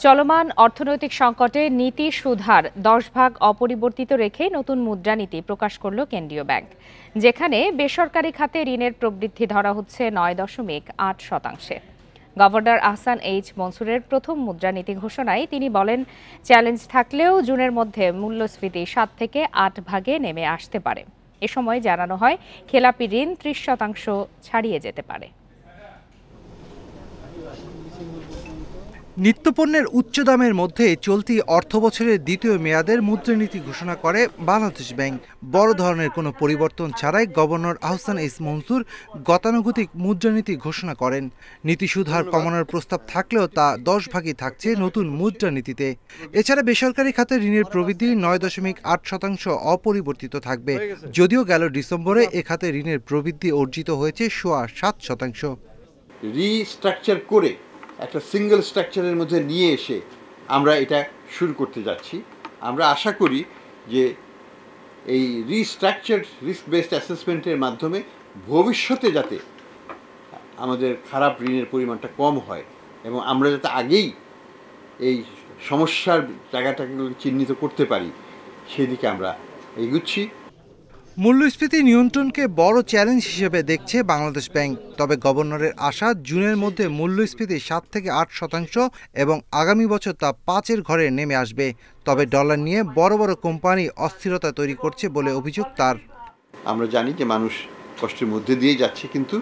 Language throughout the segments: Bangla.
চলমান অর্থনৈতিক সংকটে নীতি সুধার 10 ভাগ অপরিবর্তিত রেখে নতুন মুদ্রানীতি প্রকাশ করল কেন্দ্রীয় ব্যাংক, যেখানে বেসরকারি খাতে ঋণের প্রবৃদ্ধি ধরা হচ্ছে 9.8%। গভর্নর আহসান এইচ মনসুরের প্রথম মুদ্রানীতি ঘোষণায় তিনি বলেন, চ্যালেঞ্জ থাকলেও জুনের মধ্যে মূল্যস্ফীতি 7 থেকে 8 ভাগে নেমে আসতে পারে। এ সময় জানানো হয়, খেলাপি ঋণ 30% ছাড়িয়ে যেতে পারে। নিত্যপণ্যের উচ্চ দামের মধ্যে চলতি অর্থবছরের দ্বিতীয় মেয়াদের মুদ্রানীতি ঘোষণা করে বাংলাদেশ ব্যাংক। বড় ধরনের কোনো পরিবর্তন ছাড়াই গভর্নর আহসান এইচ মনসুর গতানুগতিক মুদ্রানীতি ঘোষণা করেন। নীতি সুদ হার কমানোর প্রস্তাব থাকলেও তা 10 ভাগই থাকছে নতুন মুদ্রানীতিতে। এছাড়া বেসরকারি খাতে ঋণের প্রবৃদ্ধি 9.8% অপরিবর্তিত থাকবে, যদিও গেল ডিসেম্বরে এ খাতে ঋণের প্রবৃদ্ধি অর্জিত হয়েছে 7.25%। রিস্ট্রাকচার করে একটা সিঙ্গেল স্ট্রাকচারের মধ্যে নিয়ে এসে আমরা এটা শুরু করতে যাচ্ছি। আমরা আশা করি যে এই রিস্ট্রাকচার্ড রিস্ক বেসড অ্যাসেসমেন্টের মাধ্যমে ভবিষ্যতে যাতে আমাদের খারাপ ঋণের পরিমাণটা কম হয় এবং আমরা যাতে আগেই এই সমস্যার জায়গাটাকে চিহ্নিত করতে পারি, সেদিকে আমরা এগুচ্ছি। মূল্যস্ফীতি নিয়ন্ত্রণকে বড় চ্যালেঞ্জ হিসেবে দেখছে বাংলাদেশ ব্যাংক। তবে গভর্নরের আশা, জুনের মধ্যে মূল্যস্ফীতি 7 থেকে 8% এবং আগামী বছর তা 5-এর ঘরে নেমে আসবে। তবে ডলার নিয়ে বড় বড় কোম্পানি অস্থিরতা তৈরি করছে বলে অভিযোগ তার। আমরা জানি যে মানুষ কষ্টের মধ্যে দিয়ে যাচ্ছে, কিন্তু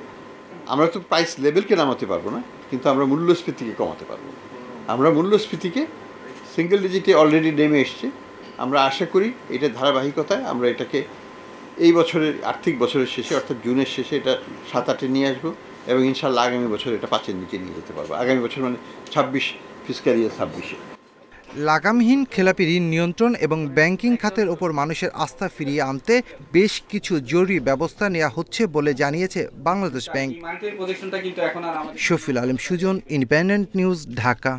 আমরা তো প্রাইস লেভেলকে নামাতে পারবো না, কিন্তু আমরা মূল্যস্ফীতিকে কমাতে পারবো। আমরা মূল্যস্ফীতিকে সিঙ্গেল ডিজিটে অলরেডি নেমে এসছে। আমরা আশা করি এটা ধারাবাহিকতায় আমরা এটাকে এই বছরের আর্থিক বছরের শেষে অর্থাৎ জুনের শেষে এটা 7-8-এ নিয়ে আসবো এবং ইনশাল্লাহ আগামী বছর এটা 5-এর নিচে নিয়ে যেতে পারবো। আগামী বছর মানে 26 ফিসক্যাল ইয়ার 26-এ। লাগামহীন খেলাপি ঋণ নিয়ন্ত্রণ এবং ব্যাংকিং খাতের ওপর মানুষের আস্থা ফিরিয়ে আনতে বেশ কিছু জরুরি ব্যবস্থা নেওয়া হচ্ছে বলে জানিয়েছে Bangladesh bank. Shafiul Alam Sujan, independent news, Dhaka.